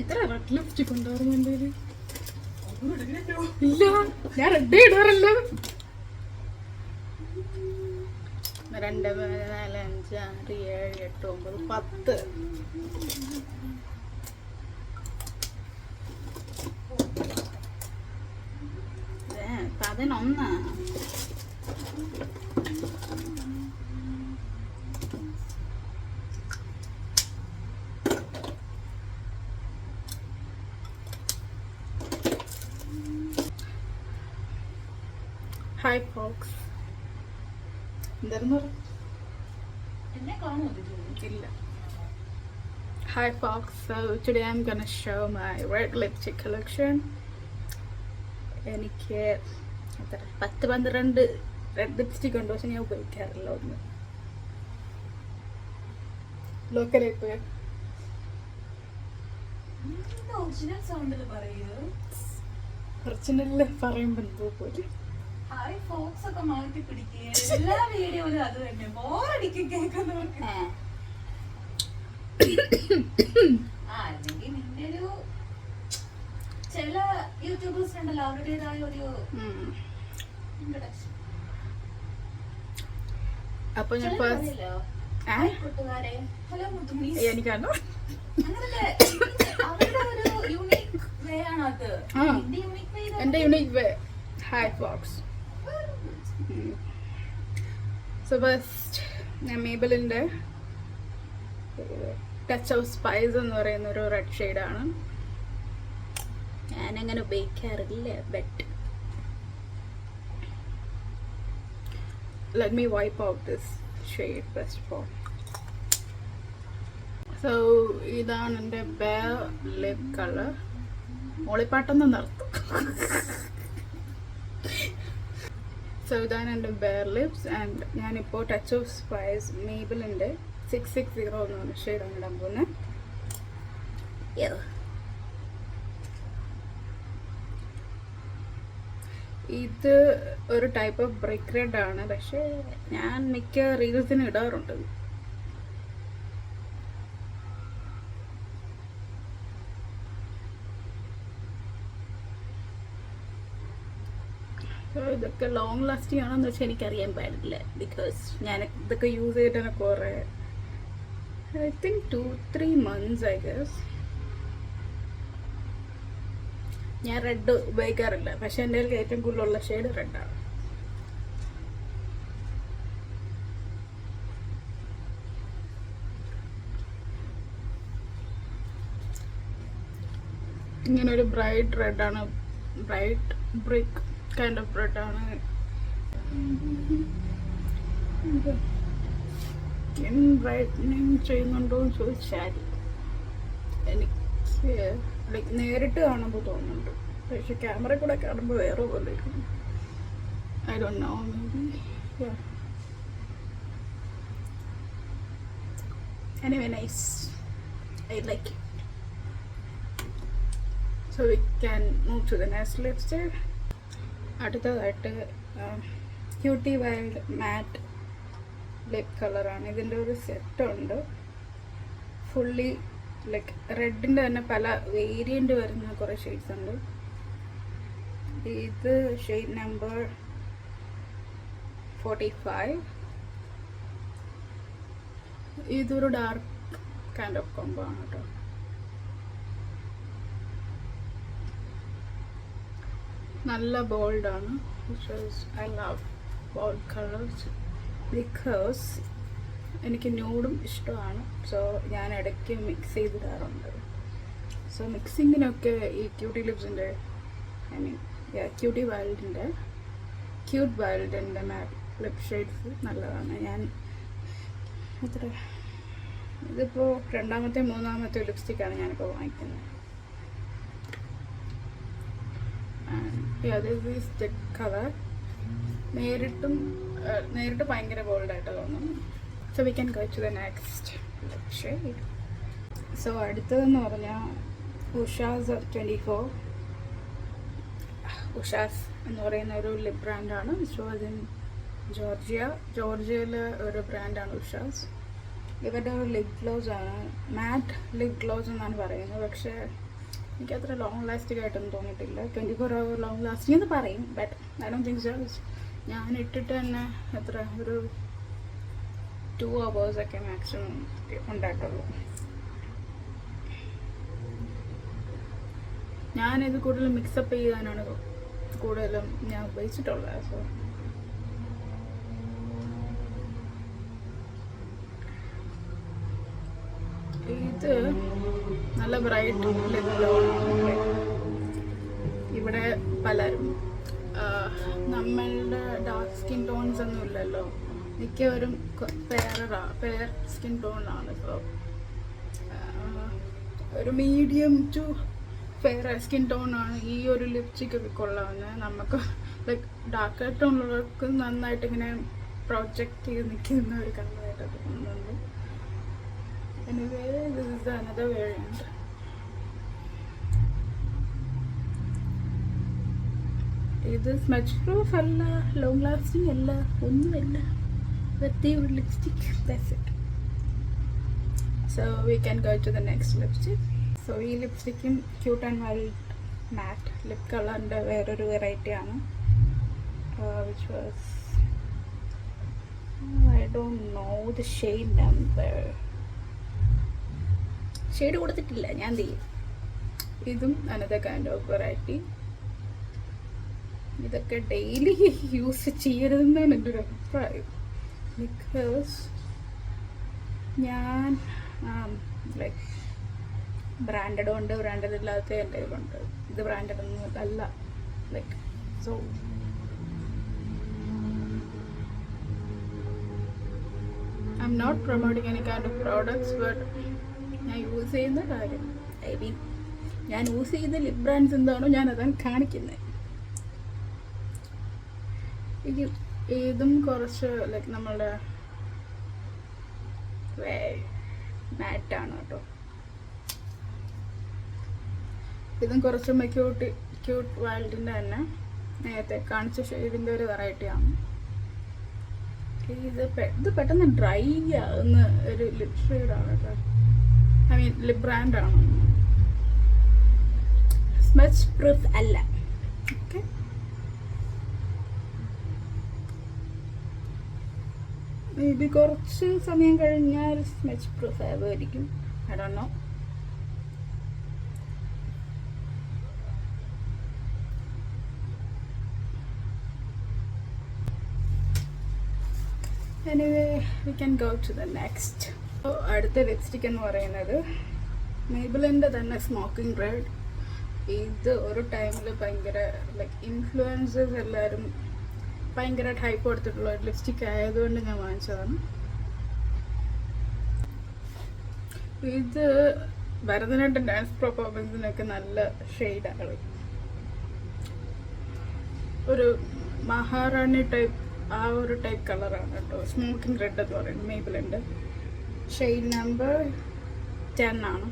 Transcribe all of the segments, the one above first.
ഇത്ര red lipstick ഉണ്ടായിരുന്നു എൻ്റെ കയ്യില്. ഇല്ല, ഞാൻ റെഡ് ഇടാറില്ല. 2, 3, 4, 5, 6, 7, 8, 9, 10. 11. Hi folks. എന്തായിരുന്നു? Hi folks. So today I'm gonna show my red lipstick collection. എനിക്ക് 10-12 റെഡ് ലിപ്സ്റ്റിക് ഉണ്ട്, പക്ഷെ ഞാൻ ഉപയോഗിക്കാറില്ല. ഒന്ന് ലോക്കലായിട്ട് ഒറിജിനൽ പറയുമ്പോ എന്തോ പോലെ. ചില യൂട്യൂബേഴ്സ് ഉണ്ടല്ലോ അവരുടേതായ ഒരു. അപ്പൊ ഞാൻ എനിക്കാണോ എന്റെ unique way. Hi folks. So first ഞാൻ മേബലിന്റെ ടച്ച് ഓഫ് സ്പൈസ് എന്ന് പറയുന്ന ഒരു റെഡ് ഷെയ്ഡാണ്. ഞാനങ്ങനെ ഉപയോഗിക്കാറില്ല, but let me wipe out this shade first of all. So ഇതാണ് എൻ്റെ bare lip color. മോളിപ്പാട്ടൊന്ന് നിർത്തും. സോ ഇതാണ് എൻ്റെ bare lips ആൻഡ് ഞാനിപ്പോൾ ടച്ച് ഓഫ് സ്പൈസ് മേബിളിൻ്റെ 660 എന്ന് പറഞ്ഞ ഷെയ്ഡാണ് ഇടാൻ പോകുന്നത്. ഇത് ഒരു ടൈപ്പ് ഓഫ് ബ്രിക്ക് റെഡ് ആണ്, പക്ഷേ ഞാൻ മിക്ക റീൽസിന് ഇടാറുണ്ട്. ഇതൊക്കെ ലോങ് ലാസ്റ്റിംഗ് ആണോന്ന് വെച്ചാൽ എനിക്കറിയാൻ പാടില്ല, ബിക്കോസ് ഞാൻ ഇതൊക്കെ യൂസ് ചെയ്തിട്ടാണ് കുറേ, I think 2-3 months I guess. ഞാൻ റെഡ് ഉപയോഗിക്കാറില്ല, പക്ഷെ എൻ്റെ കയ്യിൽ ഏറ്റവും കൂടുതലുള്ള ഷെയ്ഡ് റെഡാണ്. ഇങ്ങനൊരു ബ്രൈറ്റ് റെഡാണ്, ബ്രൈറ്റ് ബ്രിക്ക് കൈൻഡ് ഓഫ് റെഡാണ്. സ്കിൻ ബ്രൈറ്റനിങ് ചെയ്യുന്നുണ്ടോ എന്ന് ചോദിച്ചാൽ എനിക്ക് ലൈക്ക് നേരിട്ട് കാണുമ്പോൾ തോന്നുന്നുണ്ട്, പക്ഷെ ക്യാമറ കൂടെ കാണുമ്പോൾ വേറെ പോലെ. I don't know, maybe. Anyway nice, I like it. So we can move to the next lipstick. അടുത്തതായിട്ട് ക്യൂട്ടി വൈൽഡ് മാറ്റ് ലിപ് കളറാണ്. ഇതിൻ്റെ ഒരു സെറ്റുണ്ട്, ഫുള്ളി ലൈക്ക് റെഡിൻ്റെ തന്നെ പല വേരിയൻ്റ് വരുന്ന കുറേ ഷെയ്ഡ്സ് ഉണ്ട്. ഇത് ഷെയ്ഡ് നമ്പർ 45. ഇതൊരു ഡാർക്ക് കൈൻഡ് ഓഫ് കോംബോ ആണ് കേട്ടോ. നല്ല ബോൾഡാണ്, I love bold colours because എനിക്ക് ന്യൂഡും ഇഷ്ടമാണ്. സോ ഞാൻ ഇടയ്ക്ക് മിക്സ് ചെയ്തിടാറുണ്ട്. സോ മിക്സിങ്ങിനൊക്കെ ഈ ക്യൂട്ടി ലിപ്സിൻ്റെ, ഐ മീൻ ക്യൂട്ട് വൈൽഡിൻ്റെ മാറ്റ് ലിപ് ഷെയ്ഡ്സ് നല്ലതാണ്. ഞാൻ ഇതിപ്പോൾ 2ാമത്തെ 3ാമത്തെ ലിപ്സ്റ്റിക്കാണ് ഞാനിപ്പോൾ വാങ്ങിക്കുന്നത്. കളർ നേരിട്ട് ഭയങ്കര ബോൾഡായിട്ട് തോന്നും. So we can go to the next shade. So അടുത്തതെന്ന് പറഞ്ഞാൽ ഉഷാസ് 24. ഉഷാസ് എന്ന് പറയുന്ന ഒരു ലിപ് ബ്രാൻഡാണ്. ജോർജിയയിലെ ഒരു ബ്രാൻഡാണ് ഉഷാസ്. ഇവരുടെ ഒരു ലിപ് ഗ്ലോസ് ആണ്, മാറ്റ് ലിപ് ഗ്ലോസ് എന്നാണ് പറയുന്നത്. പക്ഷേ എനിക്ക് അത്ര ലോങ് ലാസ്റ്റിംഗ് ആയിട്ടൊന്നും തോന്നിയിട്ടില്ല. 24 hour ലോങ് ലാസ്റ്റിംഗ് എന്ന് പറയും, but I don't think so. ഞാൻ ഇട്ടിട്ട് തന്നെ എത്ര ഒരു 2 hours ഒക്കെ മാക്സിമം ഉണ്ടായിട്ടുള്ളൂ. ഞാനിത് കൂടുതൽ മിക്സപ്പ് ചെയ്യാനാണ് കൂടുതലും ഞാൻ ഉപയോഗിച്ചിട്ടുള്ളത്. സോ ഇത് നല്ല ബ്രൈറ്റ് ലിപ് ടോണാണ്. ഇവിടെ പലരും നമ്മളുടെ ഡാർക്ക് സ്കിൻ ടോൺസ് ഒന്നും ഇല്ലല്ലോ, മിക്കവരും ഫെയർ സ്കിൻ ടോണാണ്. സോ ഒരു മീഡിയം ടു ഫെയർ സ്കിൻ ടോണാണ് ഈ ഒരു ലിപ്സ്റ്റിക് ഒക്കെ കൊള്ളാവുന്നത്. നമുക്ക് ലൈക്ക് ഡാർക്ക് ടോണുള്ളവർക്ക് നന്നായിട്ട് ഇങ്ങനെ പ്രൊജക്റ്റ് ചെയ്ത് നിൽക്കുന്ന ഒരു കളറായിട്ട് തോന്നുന്നുണ്ട്. Anyway this is another variant. ഇത് സ്മച്ച് പ്രൂഫ് അല്ല, ലോങ് ലാസ്റ്റിംഗ് അല്ല, ഒന്നുമല്ല, വെറുതെ ഒരു lipstick. That's it. So we can go to the next lipstick. So ഈ ലിപ്സ്റ്റിക്കും cute and wild matte lip കളറിൻ്റെ വേറൊരു വെറൈറ്റിയാണ്. Which was I don't know the shade number. Shade കൊടുത്തിട്ടില്ല, ഞാൻ ചെയ്യും. ഇതും അനദർ കൈൻഡ് ഓഫ് വെറൈറ്റി. ഇതൊക്കെ ഡെയിലി യൂസ് ചെയ്യരുതെന്നാണ് എൻ്റെ ഒരു അഭിപ്രായം. ബിക്കോസ് ഞാൻ ലൈക്ക് ബ്രാൻഡഡും ഉണ്ട്, ബ്രാൻഡഡ് ഇല്ലാത്ത എൻ്റെ കയ്യിലുണ്ട്. ഇത് ബ്രാൻഡഡ് ഒന്നും അല്ല. Like so I'm not promoting any kind of products, but ഞാൻ യൂസ് ചെയ്യുന്ന കാര്യം, ഐ മീൻ ഞാൻ യൂസ് ചെയ്യുന്ന ലിപ് ബ്രാൻഡ്സ് എന്താണോ ഞാൻ അതാണ് കാണിക്കുന്നത്. ഇതും കുറച്ച് ലൈക്ക് നമ്മളുടെ മാറ്റാണ് കേട്ടോ. ഇതും കുറച്ച് ക്യൂട്ട് വൈൽഡിൻ്റെ തന്നെ നേരത്തെ കാണിച്ച ഷെയ്ഡിൻ്റെ ഒരു വെറൈറ്റിയാണ്. ഇത് പെട്ടെന്ന് ഡ്രൈ ആകുന്ന ഒരു ലിപ് ഷെയ്ഡാണ് കേട്ടോ. ഐ മീൻ ലിപ് ബ്രാൻഡാണ്, സ്മച്ച് പ്രൂഫ് അല്ല. ഓക്കെ, മേ ബി കുറച്ച് സമയം കഴിഞ്ഞാൽ സ്മച്ച് പ്രൂഫ് ആവുമായിരിക്കും. I don't know. Anyway we can go to the next. അടുത്ത ലിപ്സ്റ്റിക് എന്ന് പറയുന്നത് മേബിളിൻ്റെ തന്നെ സ്മോക്കിംഗ് റെഡ്. ഇത് ഒരു ടൈമിൽ ഭയങ്കര ലൈക്ക് ഇൻഫ്ലുവൻസേഴ്സ് എല്ലാവരും ഭയങ്കരമായിട്ട് ഹൈപ്പ് കൊടുത്തിട്ടുള്ള ഒരു ലിപ്സ്റ്റിക് ആയതുകൊണ്ട് ഞാൻ വാങ്ങിച്ചതാണ്. ഇത് ഭരതനാട്യം ഡാൻസ് പെർഫോമൻസിനൊക്കെ നല്ല ഷെയ്ഡാണ്. ഒരു മഹാറാണി ടൈപ്പ് ആ ഒരു ടൈപ്പ് കളറാണ് കേട്ടോ സ്മോക്കിംഗ് റെഡ് എന്ന് പറയുന്നത്. മേബിളിൻ്റെ ഷെയ്ഡ് നമ്പർ 10 ആണ്.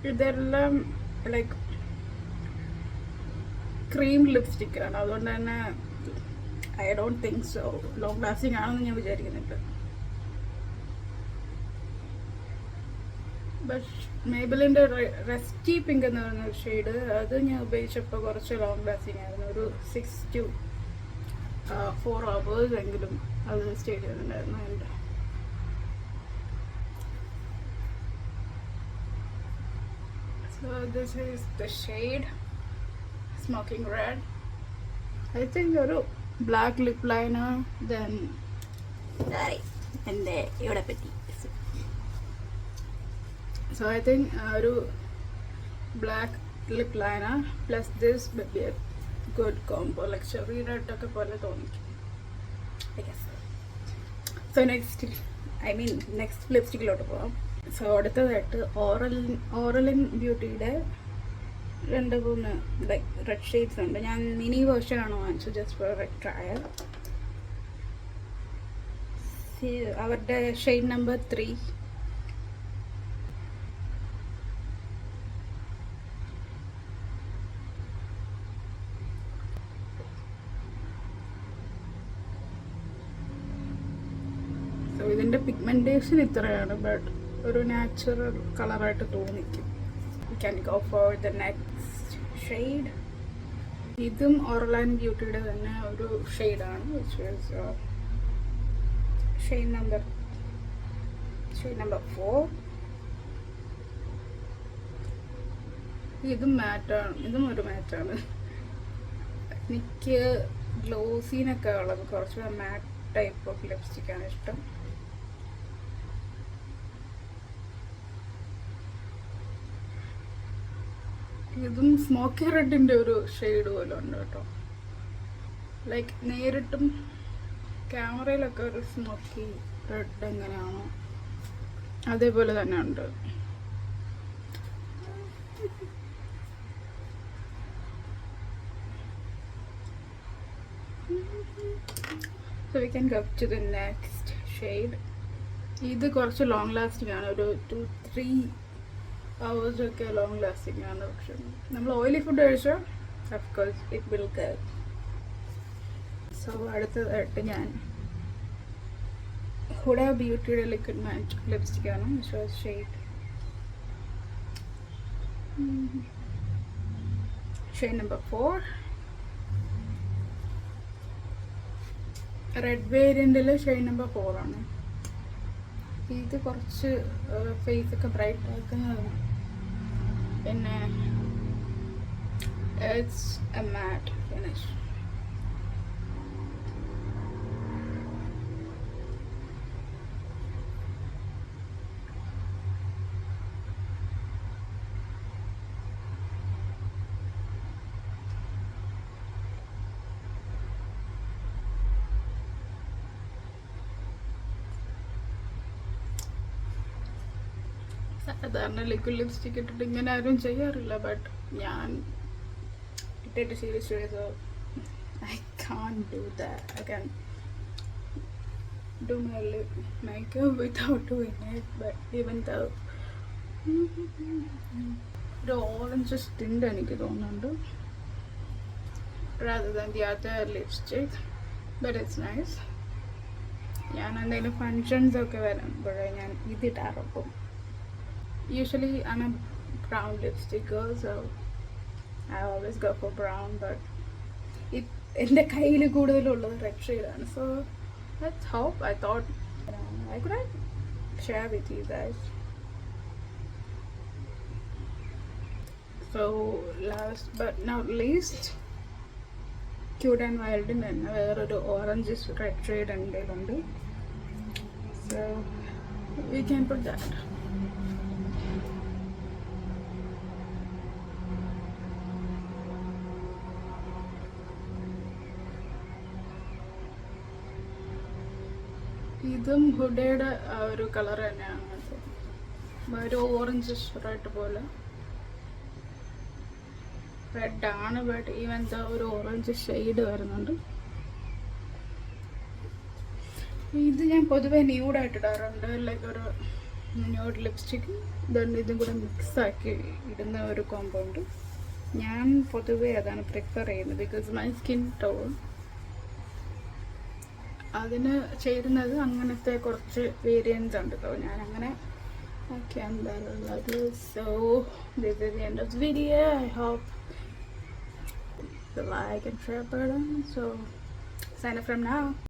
ഇതെല്ലാം ലൈക്ക് ക്രീം ലിപ്സ്റ്റിക്കാണ്, അതുകൊണ്ട് തന്നെ I don't think so long lasting ആണെന്ന് ഞാൻ വിചാരിക്കുന്നുണ്ട്. ബട്ട് മേബിളിൻ്റെ റെസ്റ്റി പിങ്ക് എന്ന് പറയുന്ന ഒരു ഷെയ്ഡ്, അത് ഞാൻ ഉപയോഗിച്ചപ്പോൾ കുറച്ച് ലോങ് ലാസ്റ്റിംഗ് ആയിരുന്നു. ഒരു 6 to 4 hours എങ്കിലും അത് സ്റ്റേ ചെയ്യുന്നുണ്ടായിരുന്നു. എൻ്റെ so this is the shade smoking red. I think ഒരു black lip liner, then എൻ്റെ ഇവിടെ പറ്റി. So I think ഒരു black lip liner plus this would be a good combo, like cherry red ഒക്കെ പോലെ തോന്നിക്കും I guess. So next ലിപ്സ്റ്റിക്കിലോട്ട് പോകാം. So അടുത്തതായിട്ട് ഓറലിൻ ബ്യൂട്ടിയുടെ 2-3 ലൈക്ക് റെഡ് ഷെയ്ഡ്സ് ഉണ്ട്. ഞാൻ മിനി വേർഷനാണ് വാങ്ങിച്ചത്, ജസ്റ്റ് ഫോർ എ ട്രയൽ. അവരുടെ ഷെയ്ഡ് നമ്പർ 3. ഇതിൻ്റെ പിഗ്മെൻറ്റേഷൻ ഇത്രയാണ്, ബട്ട് ഒരു നാച്ചുറൽ കളറായിട്ട് തോന്നിക്കും. You can go for the next shade. ഇതും ഓറലാൻ ബ്യൂട്ടിയുടെ തന്നെ ഒരു ഷെയ്ഡാണ്, വിച്ച് ഈസ് ഷെയ്ഡ് നമ്പർ 4. ഇതും മാറ്റാണ്, ഇതും ഒരു മാറ്റാണ്. എനിക്ക് ഗ്ലോസീനൊക്കെ ഉള്ളത് കുറച്ച് മാറ്റ് ടൈപ്പ് ഓഫ് ലിപ്സ്റ്റിക്കാണ് ഇഷ്ടം. ഇതും സ്മോക്കി റെഡിൻ്റെ ഒരു ഷെയ്ഡ് പോലെ ഉണ്ട് കേട്ടോ. ലൈക്ക് നേരിട്ടും ക്യാമറയിലൊക്കെ ഒരു സ്മോക്കി റെഡ് എങ്ങനെയാണോ അതേപോലെ തന്നെ ഉണ്ട്. So we can go to the next shade. ഇത് കുറച്ച് ലോങ് ലാസ്റ്റിംഗ് ആണ്, ഒരു 2-3 hours ഒക്കെ ലോങ് ലാസ്റ്റിംഗ് ആണ്. പക്ഷെ നമ്മൾ ഓയിലി ഫുഡ് കഴിച്ചാൽ of course it will go. So അടുത്തതായിട്ട് ഞാൻ ഹുഡ ബ്യൂട്ടിയുടെ ലിക്വിഡ് മാറ്റ് ലിപ്സ്റ്റിക് ആണ്, ഷെയ്ഡ് നമ്പർ 4. റെഡ് വേരിയൻറ്റിൽ ഷെയ്ഡ് നമ്പർ 4 ആണ്. ഇത് കുറച്ച് ഫേസൊക്കെ ബ്രൈറ്റ് ആക്കുന്നതാണ്. പിന്നെ ഇറ്റ്സ് എ മാറ്റ് ഫിനിഷ്. സാധാരണ ലിക്വിഡ് ലിപ്സ്റ്റിക് ഇട്ടിട്ട് ഇങ്ങനെ ആരും ചെയ്യാറില്ല, ബട്ട് ഞാൻ ഇട്ടിട്ട് serious I can do that. I can do my makeup without doing it, but even though ഒരു ഓറഞ്ച് ടിൻ്റ് എനിക്ക് തോന്നുന്നുണ്ട് rather than the other lipstick, but it's nice. ഞാൻ എന്തെങ്കിലും ഫങ്ഷൻസ് ഒക്കെ വരുമ്പോഴേ ഞാൻ ഇതിടാറുള്ളൂ. Usually I'm a brown lipstick girl, so I always go for brown, but എൻ്റെ കയ്യിൽ കൂടുതലുള്ളത് റെഡ് ഷെയ്ഡാണ്. So let's hope. I thought I could share with you guys. So last but not least, Cute and Wild തന്നെ വേറൊരു orange red shade എൻ്റെ ഉണ്ട്. So we can put that. ഇതും ഹുഡയുടെ ഒരു കളർ തന്നെയാണ്, ഒരു ഓറഞ്ച് റെഡ് പോലെ. റെഡാണ്, ബട്ട് ഈവൻ ഒരു ഓറഞ്ച് ഷെയ്ഡ് വരുന്നുണ്ട്. ഇത് ഞാൻ പൊതുവെ ന്യൂഡായിട്ട് ഇടാറുണ്ട്, ലൈക്ക് ഒരു ന്യൂഡ് ലിപ്സ്റ്റിക് ഇതും കൂടെ മിക്സാക്കി ഇടുന്ന ഒരു കോമ്പൗണ്ട്. ഞാൻ പൊതുവെ അതാണ് പ്രിഫർ ചെയ്യുന്നത്, ബിക്കോസ് മൈ സ്കിൻ ടോൺ അതിന് ചേരുന്നത് അങ്ങനത്തെ കുറച്ച് വേരിയൻസ് ഉണ്ട്. സോ ഞാൻ അങ്ങനെ ഒക്കെയാണ് ഉള്ളത്. So this is the end of the video. I hope the like and share button. So sign up from now.